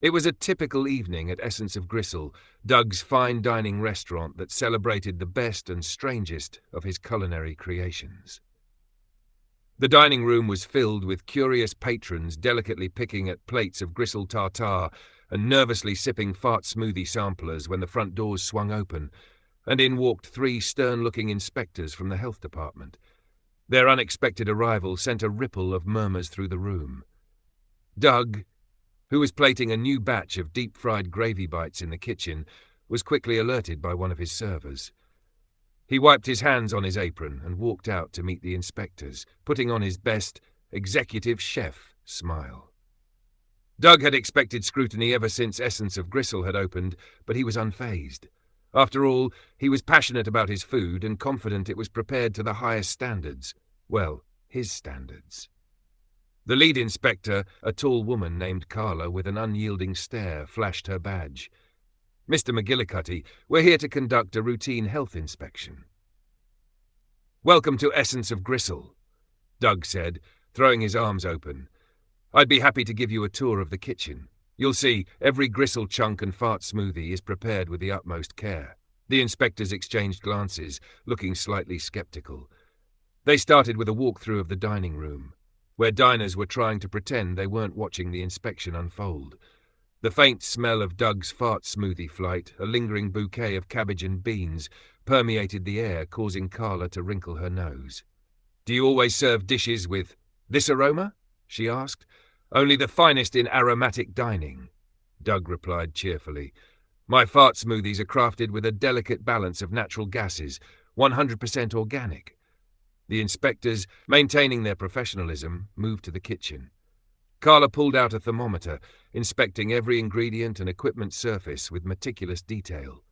It was a typical evening at Essence of Gristle, Doug's fine dining restaurant that celebrated the best and strangest of his culinary creations. The dining room was filled with curious patrons delicately picking at plates of gristle tartare and nervously sipping fart smoothie samplers when the front doors swung open, and in walked 3 stern-looking inspectors from the health department. Their unexpected arrival sent a ripple of murmurs through the room. Doug, who was plating a new batch of deep-fried gravy bites in the kitchen, was quickly alerted by one of his servers. He wiped his hands on his apron and walked out to meet the inspectors, putting on his best executive chef smile. Doug had expected scrutiny ever since Essence of Gristle had opened, but he was unfazed. After all, he was passionate about his food and confident it was prepared to the highest standards. Well, his standards. The lead inspector, a tall woman named Carla with an unyielding stare, flashed her badge. "Mr. McGillicuddy, we're here to conduct a routine health inspection." "Welcome to Essence of Gristle," Doug said, throwing his arms open. "I'd be happy to give you a tour of the kitchen. You'll see, every gristle chunk and fart smoothie is prepared with the utmost care." The inspectors exchanged glances, looking slightly skeptical. They started with a walkthrough of the dining room, where diners were trying to pretend they weren't watching the inspection unfold. The faint smell of Doug's fart smoothie flight, a lingering bouquet of cabbage and beans, permeated the air, causing Carla to wrinkle her nose. "Do you always serve dishes with this aroma?" she asked. "Only the finest in aromatic dining," Doug replied cheerfully. "My fart smoothies are crafted with a delicate balance of natural gases, 100% organic." The inspectors, maintaining their professionalism, moved to the kitchen. Carla pulled out a thermometer, inspecting every ingredient and equipment surface with meticulous detail.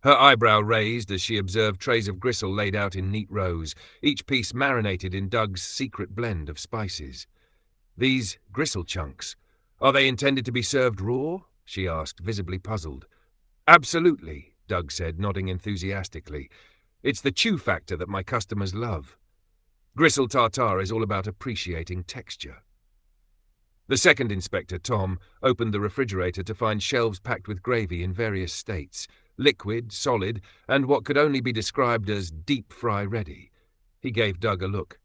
Her eyebrow raised as she observed trays of gristle laid out in neat rows, each piece marinated in Doug's secret blend of spices. "These gristle chunks, are they intended to be served raw?" she asked, visibly puzzled. "Absolutely," Doug said, nodding enthusiastically. "It's the chew factor that my customers love. Gristle tartare is all about appreciating texture." The second inspector, Tom, opened the refrigerator to find shelves packed with gravy in various states, liquid, solid, and what could only be described as deep-fry ready. He gave Doug a look.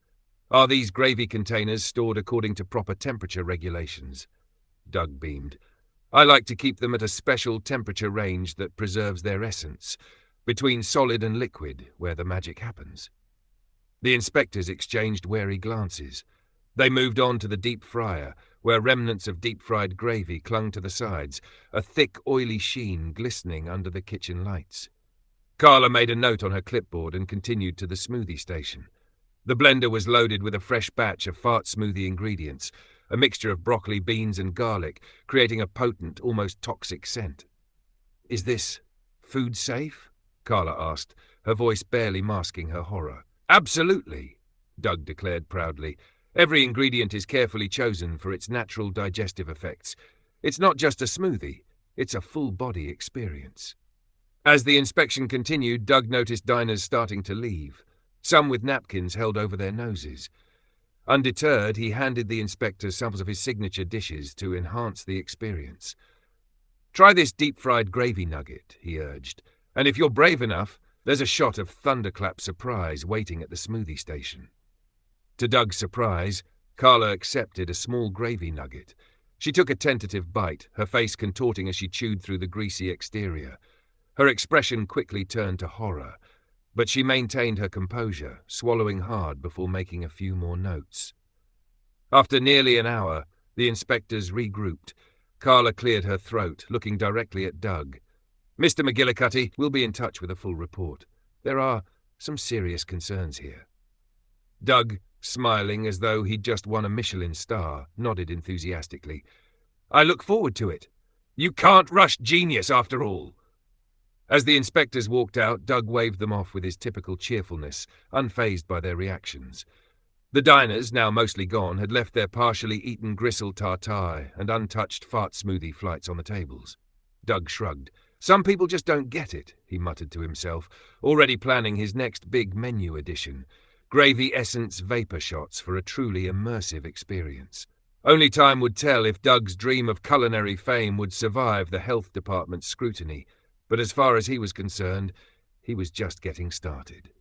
"Are these gravy containers stored according to proper temperature regulations?" Doug beamed. "I like to keep them at a special temperature range that preserves their essence, between solid and liquid, where the magic happens." The inspectors exchanged wary glances. They moved on to the deep fryer, where remnants of deep-fried gravy clung to the sides, a thick, oily sheen glistening under the kitchen lights. Carla made a note on her clipboard and continued to the smoothie station. The blender was loaded with a fresh batch of fart smoothie ingredients, a mixture of broccoli, beans, and garlic, creating a potent, almost toxic scent. "Is this food safe?" Carla asked, her voice barely masking her horror. "Absolutely," Doug declared proudly. "Every ingredient is carefully chosen for its natural digestive effects. It's not just a smoothie, it's a full-body experience." As the inspection continued, Doug noticed diners starting to leave, some with napkins held over their noses. Undeterred, he handed the inspectors some of his signature dishes to enhance the experience. "Try this deep-fried gravy nugget," he urged, "and if you're brave enough, there's a shot of thunderclap surprise waiting at the smoothie station." To Doug's surprise, Carla accepted a small gravy nugget. She took a tentative bite, her face contorting as she chewed through the greasy exterior. Her expression quickly turned to horror, but she maintained her composure, swallowing hard before making a few more notes. After nearly an hour, the inspectors regrouped. Carla cleared her throat, looking directly at Doug. "Mr. McGillicuddy, we'll be in touch with a full report. There are some serious concerns here." Doug, smiling as though he'd just won a Michelin star, nodded enthusiastically. "I look forward to it. You can't rush genius, after all." As the inspectors walked out, Doug waved them off with his typical cheerfulness, unfazed by their reactions. The diners, now mostly gone, had left their partially eaten gristle tartare and untouched fart smoothie flights on the tables. Doug shrugged. "Some people just don't get it," he muttered to himself, already planning his next big menu addition. Gravy essence vapor shots for a truly immersive experience. Only time would tell if Doug's dream of culinary fame would survive the health department's scrutiny, but as far as he was concerned, he was just getting started.